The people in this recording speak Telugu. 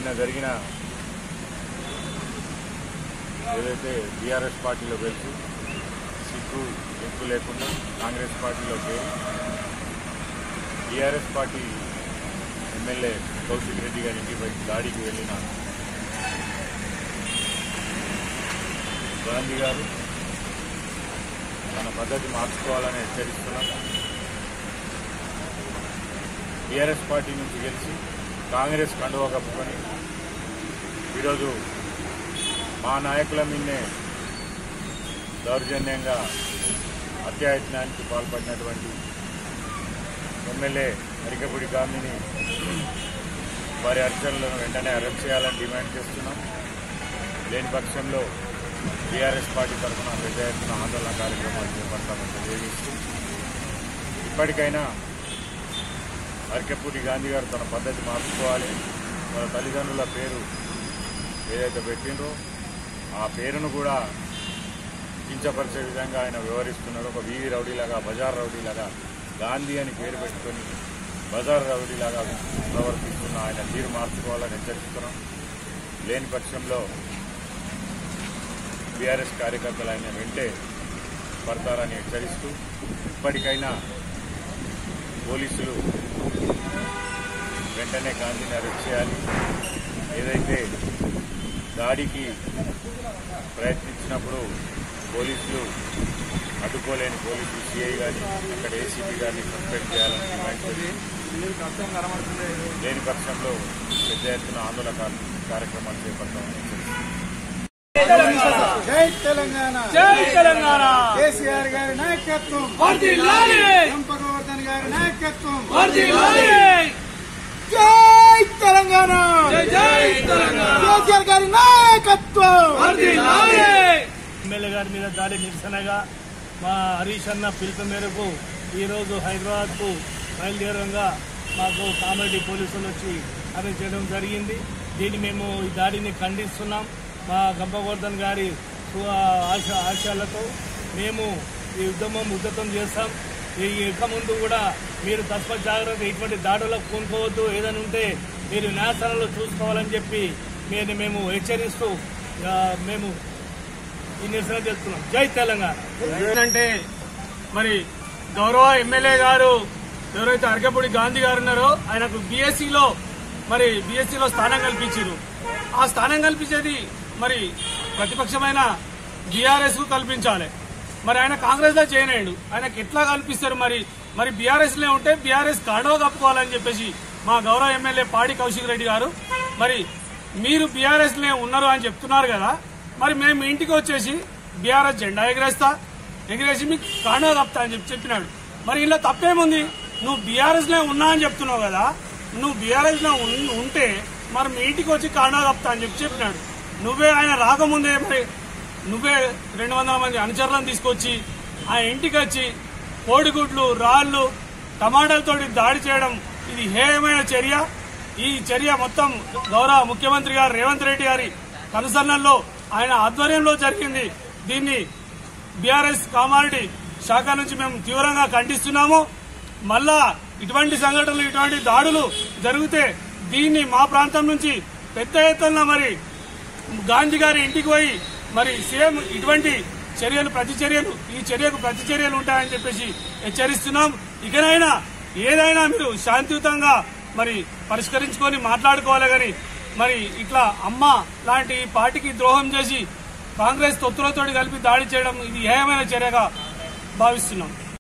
నిన్న జరిగిన ఏదైతే బీఆర్ఎస్ పార్టీలో వెళ్తూ సిగ్గు ఎక్కువ లేకుండా కాంగ్రెస్ పార్టీలో చేరి BRS party MLA Kaushik Reddy గారి ఇంటిపై దాడికి వెళ్లిన గాంధీ గారు తన పద్ధతి మార్చుకోవాలని హెచ్చరిస్తున్నాం. బీఆర్ఎస్ పార్టీ నుంచి గెలిచి కాంగ్రెస్ కండువా కప్పుకొని ఈరోజు మా నాయకుల మీదనే దౌర్జన్యంగా హత్యాయత్నానికి పాల్పడినటువంటి ఎమ్మెల్యే అరికపూడి గాంధీని వారి అర్చనలను వెంటనే అరెస్ట్ చేయాలని డిమాండ్ చేస్తున్నాం. లేని పక్షంలో బీఆర్ఎస్ పార్టీ తరఫున పెద్ద ఎత్తున ఆందోళన కార్యక్రమాలు చేపడతామని తెలియజేస్తూ ఇప్పటికైనా అరికపూడి గాంధీ గారు తన పద్ధతి మార్చుకోవాలి. వాళ్ళ తల్లిదండ్రుల పేరు ఏదైతే పెట్టిందో ఆ పేరును కూడా కించపరిచే విధంగా ఆయన వ్యవహరిస్తున్నారు. ఒక వీధి రౌడీలాగా, బజార్ రౌడీలాగా గాంధీ అని పేరు పెట్టుకొని బజార్ రౌడీలాగా ప్రవర్తిస్తున్న ఆయన తీరు మార్చుకోవాలని హెచ్చరిస్తున్నాం. లేని పక్షంలో బీఆర్ఎస్ కార్యకర్తలు ఆయన వెంటే పడతారని హెచ్చరిస్తూ ఇప్పటికైనా పోలీసులు వెంటనే గాంధీని అరెస్ట్ చేయాలి. ఏదైతే దాడికి ప్రయత్నించినప్పుడు పోలీసులు అడ్డుకోలేని పోలీసులు సిఐ గాని అక్కడ ఏసీపీ గారిని సస్పెండ్ చేయాలని డిమాండ్ చేసి లేని పక్షంలో పెద్ద ఎత్తున ఆందోళన కార్యక్రమాలు చేపడతామని హెచ్చరిస్తున్నారు. జై తెలంగాణ, జై తెలంగాణ. కేసీఆర్ గారి నాయకత్వం, గంపగోవర్ధన్ గారి నాయకత్వం, జై తెలంగాణ, జై తెలంగాణ. కేసీఆర్ గారి నాయకత్వం. ఎమ్మెల్యే గారి మీద దాడి నిరసనగా మా హరీష్ అన్న పిలుపు మేరకు ఈరోజు హైదరాబాద్కు బయలుదేరంగా మాకు కామారెడ్డి పోలీసులు వచ్చి అరెస్ట్ చేయడం జరిగింది. దీన్ని మేము ఈ దాడిని ఖండిస్తున్నాం. మా గంపగోవర్ధన్ గారి ఆశయాలతో మేము ఈ ఉద్యమం చేస్తాం. ఇక ముందు కూడా మీరు తస్మత్ జాగ్రత్త, ఇటువంటి దాడులకు పూనుకోవద్దు. ఏదైనా ఉంటే మీరు న్యాయస్థానంలో చూసుకోవాలని చెప్పి మేము హెచ్చరిస్తూ మేము ఈ నిరసన చేస్తున్నాం. జై తెలంగాణ. ఏంటంటే మరి గౌరవ ఎమ్మెల్యే గారు ఎవరైతే అరికపూడి గాంధీ గారు ఉన్నారో ఆయనకు బీఎస్సీలో స్థానం కల్పించారు. ఆ స్థానం కల్పించేది మరి ప్రతిపక్షమైన బీఆర్ఎస్ కు కల్పించాలి. మరి ఆయన కాంగ్రెస్ లో చేయలేడు. ఆయనకు ఎట్లా కల్పిస్తారు? మరి బీఆర్ఎస్ లో ఉంటే బీఆర్ఎస్ కాండవ కప్పుకోవాలని చెప్పేసి మా గౌరవ ఎమ్మెల్యే పాడి కౌశిక్ రెడ్డి గారు మరి మీరు బీఆర్ఎస్ లో ఉన్నారు అని చెప్తున్నారు కదా, మరి మేము ఇంటికి వచ్చేసి బీఆర్ఎస్ జెండా ఎగిరేసి మీకు కాండవ కప్తా అని చెప్పినాడు. మరి ఇలా తప్పేముంది? నువ్వు బీఆర్ఎస్ లో ఉన్నా అని చెప్తున్నావు కదా, నువ్వు బీఆర్ఎస్ లో ఉంటే మరి మీ ఇంటికి వచ్చి కాండవ కప్తా అని చెప్పినాడు. నువ్వే ఆయన రాకముందే మరి నువ్వే 200 మంది అనుచరులను తీసుకొచ్చి ఆ ఇంటికి వచ్చి కోడిగుడ్లు, రాళ్లు, టమాటాలతో దాడి చేయడం ఇది హేయమైన చర్య. ఈ చర్య మొత్తం గౌరవ ముఖ్యమంత్రి గారు రేవంత్ రెడ్డి గారి కనుసన్నల్లో ఆయన ఆధ్వర్యంలో జరిగింది. దీన్ని బీఆర్ఎస్ కామారెడ్డి శాఖ నుంచి మేము తీవ్రంగా ఖండిస్తున్నాము. మళ్ళా ఇటువంటి సంఘటనలు, ఇటువంటి దాడులు జరిగితే దీన్ని మా ప్రాంతం నుంచి పెద్ద ఎత్తున మరి గాంధీ గారి ఇంటికి పోయి మరి సేమ్ ఇటువంటి ఈ చర్యకు ప్రతి చర్యలు ఉంటాయని చెప్పేసి హెచ్చరిస్తున్నాం. ఇకనైనా ఏదైనా మీరు శాంతియుతంగా మరి పరిష్కరించుకొని మాట్లాడుకోవాలి. కానీ మరి ఇట్లా అమ్మ లాంటి పార్టీకి ద్రోహం చేసి కాంగ్రెస్ తొత్తులతోటి కలిపి దాడి చేయడం ఇది హేయమైన చర్యగా భావిస్తున్నాం.